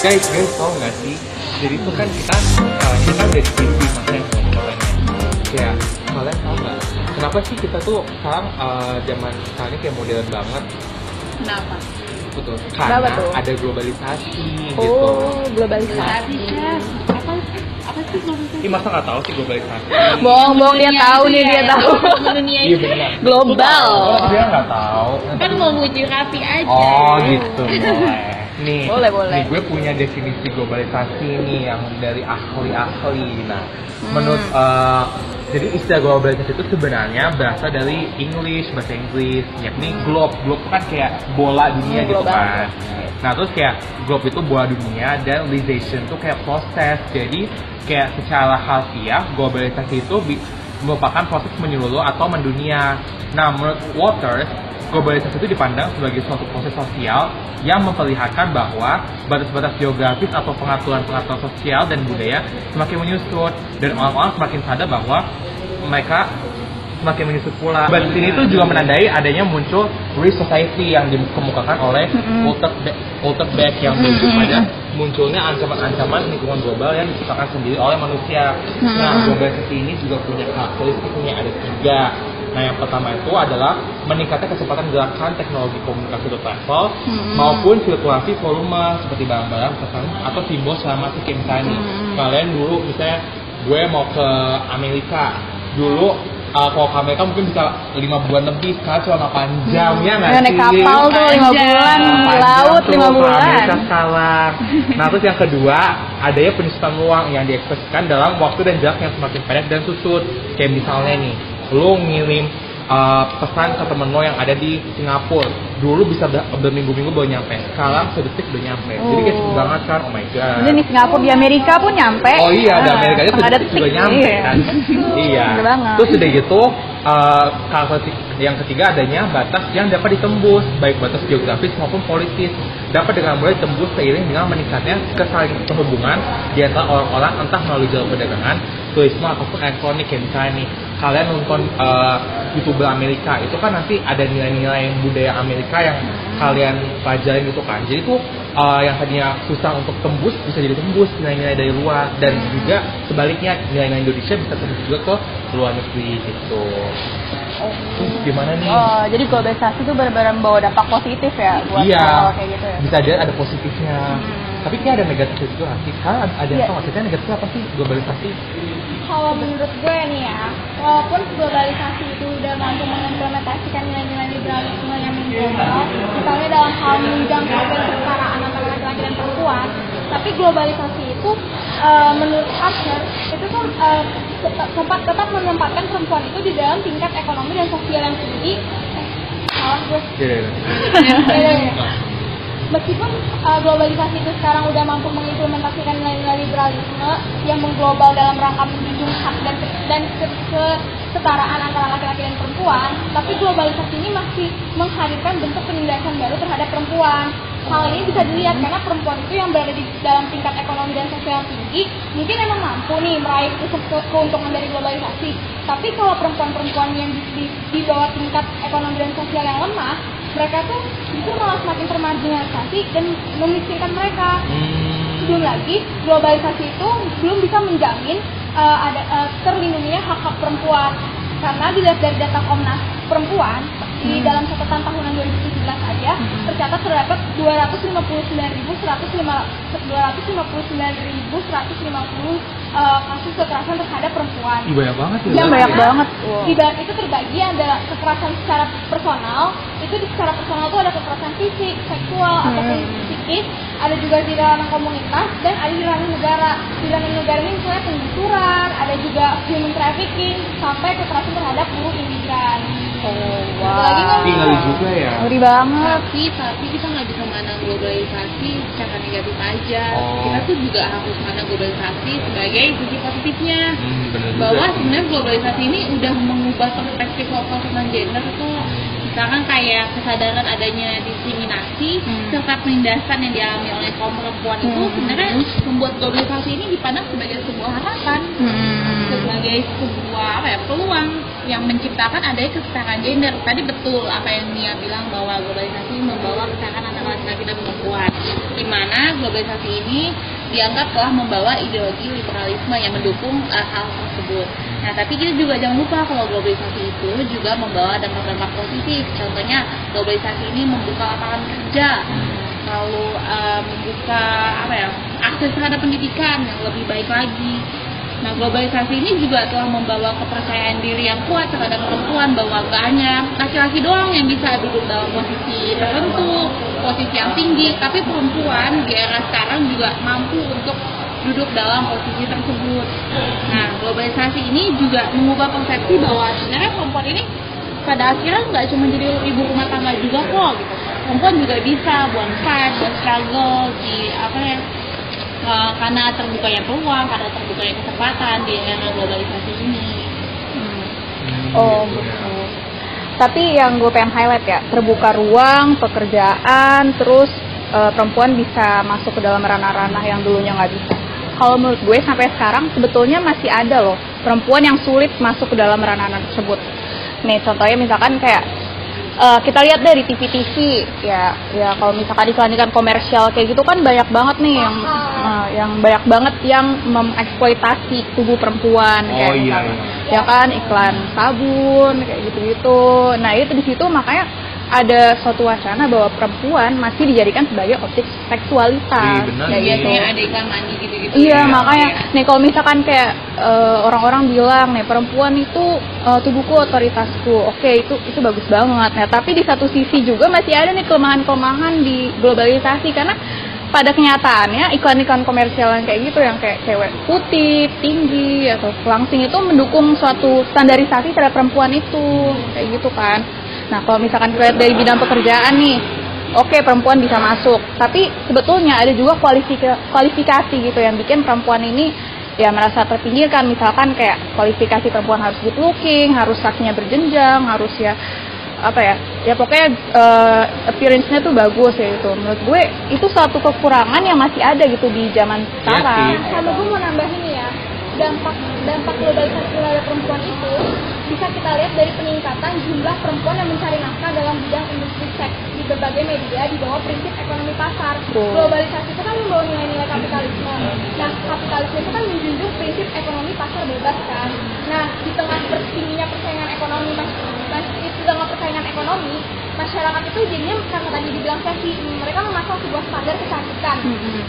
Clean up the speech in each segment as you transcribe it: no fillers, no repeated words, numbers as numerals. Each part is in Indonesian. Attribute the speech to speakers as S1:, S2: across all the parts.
S1: Guys, tau nggak sih? Jadi itu kan kita udah di TV masa yang katanya. Ya, kalian tau nggak? Kenapa sih kita tuh sekarang zaman sekarang kayak modern banget?
S2: Kenapa?
S1: Betul. Karena ada globalisasi gitu.
S2: Oh, globalisasi. Apa sih globalisasi?
S1: Masa nggak tahu sih globalisasi?
S2: Bohong dia tahu nih, dia tahu. Dunia
S1: Iya benar.
S2: Global.
S1: Dia nggak tahu.
S2: Kan mau uji rapi aja.
S1: Oh gitu. Boleh. Nih,
S2: boleh.
S1: Nih gue punya definisi globalisasi nih yang dari ahli-ahli. Nah, menurut jadi istilah globalisasi itu sebenarnya berasal dari bahasa Inggris, yakni globe. Globe kan kayak bola dunia gitu kan. Nah, terus kayak globe itu bola dunia dan globalization itu kayak proses. Jadi kayak secara harfiah globalisasi itu merupakan proses menyeluruh atau mendunia. Nah, menurut Waters, globalisasi itu dipandang sebagai suatu proses sosial yang memperlihatkan bahwa batas-batas geografis atau pengaturan-pengaturan sosial dan budaya semakin menyusut dan orang-orang semakin sadar bahwa mereka semakin menyusut pula. Batas ini tuh juga menandai adanya muncul risk society yang dikemukakan oleh Walter Beck yang merujuk pada munculnya ancaman-ancaman lingkungan global yang diciptakan sendiri oleh manusia. Nah, globalisasi ini juga punya karakteristiknya ada 3. Nah, yang pertama itu adalah meningkatnya kecepatan gerakan teknologi komunikasi atau travel maupun sirkulasi volume seperti barang-barang, pesan atau simbol selama kayak misalnya nih, kalian dulu misalnya gue mau ke Amerika dulu, kalau ke Amerika mungkin bisa 5 bulan lebih, sekarang cuma 8 jam ya nggak sih?
S2: Naik kapal tuh 5 bulan, di laut 5 bulan.
S1: Sekarang. Nah, terus yang kedua, adanya penyusutan ruang yang diekspresikan dalam waktu dan jarak yang semakin pendek dan susut. Kayak misalnya nih, lo ngirim pesan ke temen lo yang ada di Singapura, dulu bisa berminggu-minggu baru nyampe, sekarang sedetik udah nyampe. Jadi kayak cepet banget kan, oh my god.
S2: Jadi di Singapura, di Amerika pun nyampe.
S1: Oh iya, di Amerika aja sedetik juga nyampe kan. Iya. Terus udah gitu, karakteristik yang ketiga adanya batas yang dapat ditembus, baik batas geografis maupun politis, dapat dengan mudah ditembus seiring dengan meningkatnya kesaling perhubungan di antara orang-orang, entah melalui jalur perdagangan, turisme ataupun elektronik. Kayak misalnya nih, kalian nonton YouTuber Amerika itu kan nanti ada nilai-nilai budaya Amerika yang kalian pelajarin gitu kan. Jadi tuh yang tadinya susah untuk tembus bisa jadi tembus nilai-nilai dari luar, dan juga sebaliknya nilai-nilai Indonesia bisa tembus juga ke luar negeri gitu. Gimana nih?
S2: Oh, jadi globalisasi itu benar-benar membawa dampak positif ya buat hal kayak gitu ya.
S1: Bisa aja ada positifnya. Tapi kayak ada negatifnya juga sih. Kan ada yang tahu maksudnya negatifnya apa sih globalisasi?
S3: Kalau menurut gue nih ya, walaupun globalisasi itu udah mampu mengimplementasikan nilai-nilai liberalisme yang menglobal, misalnya dalam hal menjangkau kesetaraan antara laki-laki dan perempuan, tapi globalisasi itu menurut Archer itu tuh tetap menempatkan perempuan itu di dalam tingkat ekonomi dan sosial yang tinggi. Salah gue. Meskipun globalisasi itu sekarang udah mampu mengimplementasikan nilai-nilai liberalisme yang mengglobal dalam rangka menjunjung hak dan kesetaraan antara laki-laki dan perempuan, tapi globalisasi ini masih menghadirkan bentuk penindasan baru terhadap perempuan. Hal ini bisa dilihat karena perempuan itu yang berada di dalam tingkat ekonomi dan sosial tinggi mungkin emang mampu nih meraih keuntungan dari globalisasi, tapi kalau perempuan-perempuan yang di bawah tingkat ekonomi dan sosial yang lemah, mereka tuh itu malah semakin termarginalisasi dan memiskinkan mereka. Belum lagi globalisasi itu belum bisa menjamin terlindunginya hak-hak perempuan, karena dilihat dari data Komnas Perempuan di dalam catatan tahunan 2017 aja tercatat terdapat 259.150 kasus kekerasan terhadap perempuan.
S1: Banyak banget ya.
S2: Banyak banget.
S3: Di dalam itu terbagi ada kekerasan secara personal, itu secara personal itu ada kekerasan fisik, seksual ataupun psikis, ada juga di ranah komunitas dan ada di ranah negara. Di ranah negara ini misalnya penggusuran, ada juga human trafficking sampai kekerasan terhadap buruh imigran.
S2: Oh,
S3: Apalagi kan
S1: Ngeri juga ya.
S2: Ngeri banget.
S4: Tapi kita nggak bisa memandang globalisasi secara negatif aja.
S1: Oh.
S4: Kita tuh juga harus memandang globalisasi sebagai sisi positifnya.
S1: Bener juga
S4: Bahwa
S1: sih.
S4: sebenarnya globalisasi ini udah mengubah perspektif lokal tentang gender tuh. Misalkan kayak kesadaran adanya diskriminasi serta penindasan yang dialami oleh kaum perempuan itu sebenarnya membuat globalisasi ini dipandang sebagai sebuah harapan, sebagai sebuah peluang yang menciptakan adanya kesetaraan gender. Tadi betul apa yang Nia bilang bahwa globalisasi membawa kesetaraan antara laki-laki dan perempuan, di mana globalisasi ini dianggap telah membawa ideologi liberalisme yang mendukung hal tersebut. Nah, tapi kita juga jangan lupa kalau globalisasi itu juga membawa dampak-dampak positif. Contohnya, globalisasi ini membuka lapangan kerja, lalu membuka akses terhadap pendidikan yang lebih baik lagi. Nah, globalisasi ini juga telah membawa kepercayaan diri yang kuat terhadap perempuan, bahwa gak hanya laki-laki doang yang bisa duduk dalam posisi tertentu, posisi yang tinggi, tapi perempuan di era sekarang juga mampu untuk duduk dalam posisi tersebut. Nah, globalisasi ini juga mengubah persepsi bahwa sebenarnya perempuan ini pada akhirnya nggak cuma jadi ibu rumah tangga juga kok, gitu. Perempuan juga bisa buat fight, buat struggle di karena terbukanya peluang, karena terbukanya kesempatan di era globalisasi ini.
S2: Oh, betul. Tapi yang gue pengen highlight ya, terbuka ruang, pekerjaan, terus perempuan bisa masuk ke dalam ranah-ranah yang dulunya nggak bisa. Kalau menurut gue sampai sekarang sebetulnya masih ada loh perempuan yang sulit masuk ke dalam ranah-ranah tersebut. Nih contohnya misalkan kayak kita lihat dari TV-TV ya kalau misalkan iklan-iklan komersial kayak gitu kan banyak banget nih yang banyak banget yang mengeksploitasi tubuh perempuan kayak misalkan, ya kan iklan sabun kayak gitu-gitu. Nah itu di situ makanya ada suatu wacana bahwa perempuan masih dijadikan sebagai objek seksualitas.
S4: Iya, kayak ada iklan mandi gitu-gitu.
S2: Iya, makanya nih kalau misalkan kayak orang-orang bilang nih perempuan itu tubuhku otoritasku. Oke, itu bagus banget. Nah, tapi di satu sisi juga masih ada nih kelemahan-kelemahan di globalisasi karena pada kenyataannya iklan-iklan komersial yang kayak gitu yang kayak cewek putih, tinggi atau langsing itu mendukung suatu standarisasi terhadap perempuan itu kayak gitu kan. Nah, kalau misalkan kita lihat dari bidang pekerjaan nih, oke, perempuan bisa masuk, tapi sebetulnya ada juga kualifikasi gitu yang bikin perempuan ini ya merasa terpinggirkan. Misalkan kayak kualifikasi perempuan harus good looking, harus kakinya berjenjang, harus ya pokoknya appearance-nya tuh bagus ya gitu. Menurut gue itu suatu kekurangan yang masih ada gitu di zaman sekarang.
S3: Sama gue mau nambahin ya, dampak globalisasi terhadap perempuan itu bisa kita lihat dari peningkatan jumlah perempuan yang mencari nafkah dalam bidang industri seks di berbagai media di bawah prinsip ekonomi pasar. Globalisasi itu kan membawa nilai-nilai kapitalisme. Nah, kapitalisme itu kan menjunjung prinsip ekonomi pasar bebas kan. Nah, di tengah tingginya persaingan ekonomi, masyarakat itu jadinya karena tadi dibilang seksi, mereka memasang sebuah standar kecantikan.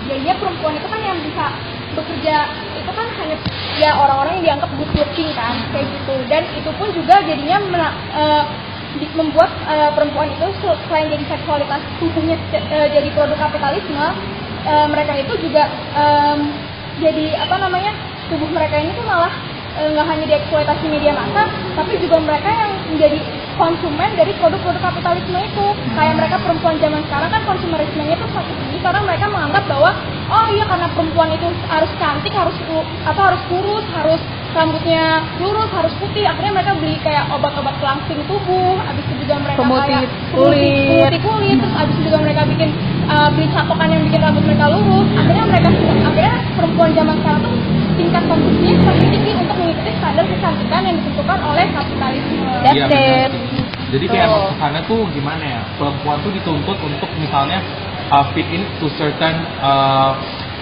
S3: Jadinya perempuan itu kan yang bisa bekerja itu kan hanya ya orang-orang yang dianggap good looking kan kayak gitu, dan itu pun juga jadinya membuat perempuan itu selain jadi seksualitas tubuhnya jadi produk kapitalisme, mereka itu juga jadi tubuh mereka ini tuh malah nggak hanya dieksploitasi media massa, tapi juga mereka yang menjadi konsumen dari produk-produk kapitalisme itu. Kayak mereka perempuan zaman sekarang kan konsumerismenya itu sangat tinggi karena mereka menganggap bahwa oh iya karena perempuan itu harus cantik, harus kurus, harus rambutnya lurus, harus putih. Akhirnya mereka beli kayak obat-obat pelangsing tubuh, habis itu juga mereka kayak pemutih kulit, terus habis itu juga mereka bikin beli catokan yang bikin rambut mereka lurus. Akhirnya perempuan zaman sekarang tuh tingkat konsumsinya semakin tinggi untuk mengikuti standar kecantikan yang ditentukan oleh kapitalisme.
S1: Iya, benar. Jadi kayak kesannya tuh gimana ya? Perempuan tuh dituntut untuk misalnya fit in to certain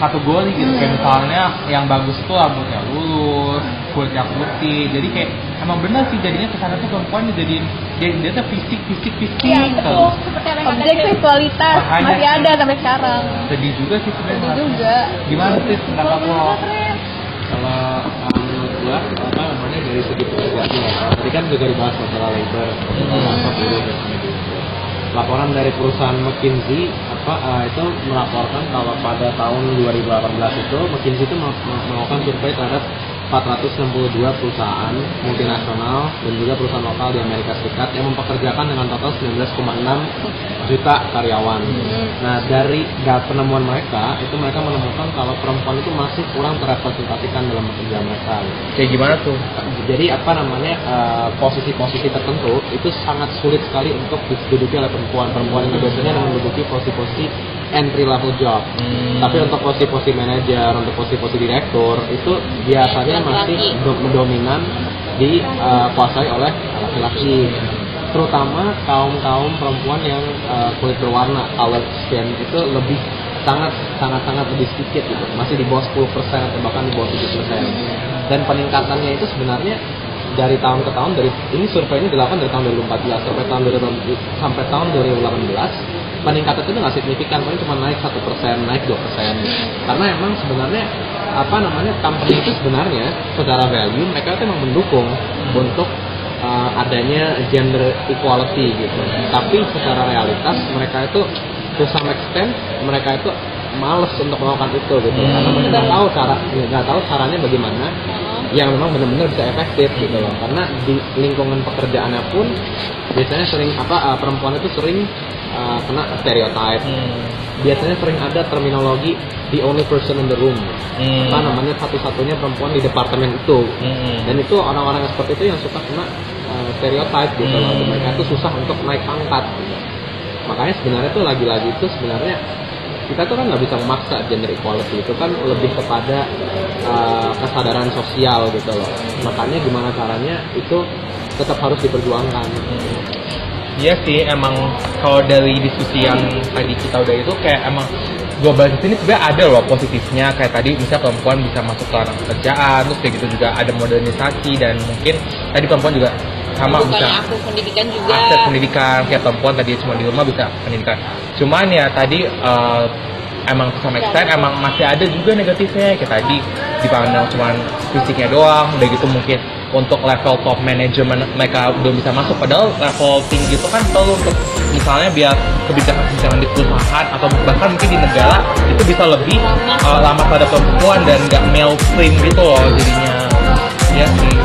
S1: kategori gitu. Kayak misalnya yang bagus itu rambutnya lurus, kulitnya putih. Jadi kayak emang benar sih jadinya kesannya tuh perempuan jadi dia tuh fisik.
S3: Iya, betul. Seperti yang
S2: objek seksualitas masih ada sampai sekarang.
S1: Sedih juga sih sebenarnya.
S2: Sedih juga.
S1: Gimana sih pendapat lo?
S5: Kalau menurut gua dari segi pekerjaan, tadi kan juga dibahas masalah labor, laporan dari perusahaan McKinsey itu melaporkan kalau pada tahun 2018 itu McKinsey itu melakukan survei terhadap 462 perusahaan multinasional dan juga perusahaan lokal di Amerika Serikat yang mempekerjakan dengan total 19,6 juta karyawan. Nah, dari penemuan mereka, itu mereka menemukan kalau perempuan itu masih kurang terrepresentasikan dalam pekerjaan mereka.
S1: Kayak gimana tuh?
S5: Jadi posisi-posisi tertentu itu sangat sulit sekali untuk diduduki oleh perempuan. Perempuan itu biasanya menduduki posisi-posisi entry level job. Tapi untuk posisi-posisi manajer, untuk posisi-posisi direktur itu biasanya masih mendominan dikuasai oleh laki-laki. Terutama kaum perempuan yang kulit berwarna, colored skin itu lebih sangat lebih sedikit gitu. Masih di bawah 10% atau bahkan di bawah 7%. Dan peningkatannya itu sebenarnya dari tahun ke tahun, ini survei ini dilakukan dari tahun 2014 sampai tahun 2018. Peningkatan itu nggak signifikan, paling cuma naik 1%, naik 2%. Karena emang sebenarnya company itu sebenarnya secara value mereka itu memang mendukung untuk adanya gender equality gitu. Tapi secara realitas mereka itu to some extent mereka itu males untuk melakukan itu gitu. Karena mereka nggak tahu caranya bagaimana yang memang benar-benar bisa efektif gitu loh. Karena di lingkungan pekerjaannya pun biasanya sering perempuan itu sering kena stereotype. Biasanya sering ada terminologi the only person in the room. Namanya satu-satunya perempuan di departemen itu. Dan itu orang-orang yang seperti itu yang suka kena stereotype gitu loh. Mereka itu susah untuk naik pangkat gitu. Makanya sebenarnya tuh lagi-lagi itu sebenarnya kita tuh kan nggak bisa memaksa gender equality, itu kan lebih kepada kesadaran sosial gitu loh. Makanya gimana caranya itu tetap harus diperjuangkan.
S1: Iya sih, emang kalau dari diskusi yang tadi kita udah itu kayak emang globalisasi ini sebenarnya ada loh positifnya, kayak tadi misalnya perempuan bisa masuk ke ranah pekerjaan, terus kayak gitu juga ada modernisasi, dan mungkin tadi perempuan juga sama bisa
S4: akses pendidikan juga.
S1: Akses pendidikan, kayak perempuan tadi cuma di rumah bisa pendidikan. Cuman ya tadi emang to some extent emang masih ada juga negatifnya, kayak tadi dipandang cuma fisiknya doang, udah gitu mungkin untuk level top manajemen mereka belum bisa masuk, padahal level tinggi itu kan perlu untuk misalnya biar kebijakan-kebijakan di perusahaan atau bahkan mungkin di negara itu bisa lebih lama pada perempuan dan nggak mainstream gitu loh jadinya. Ya sih.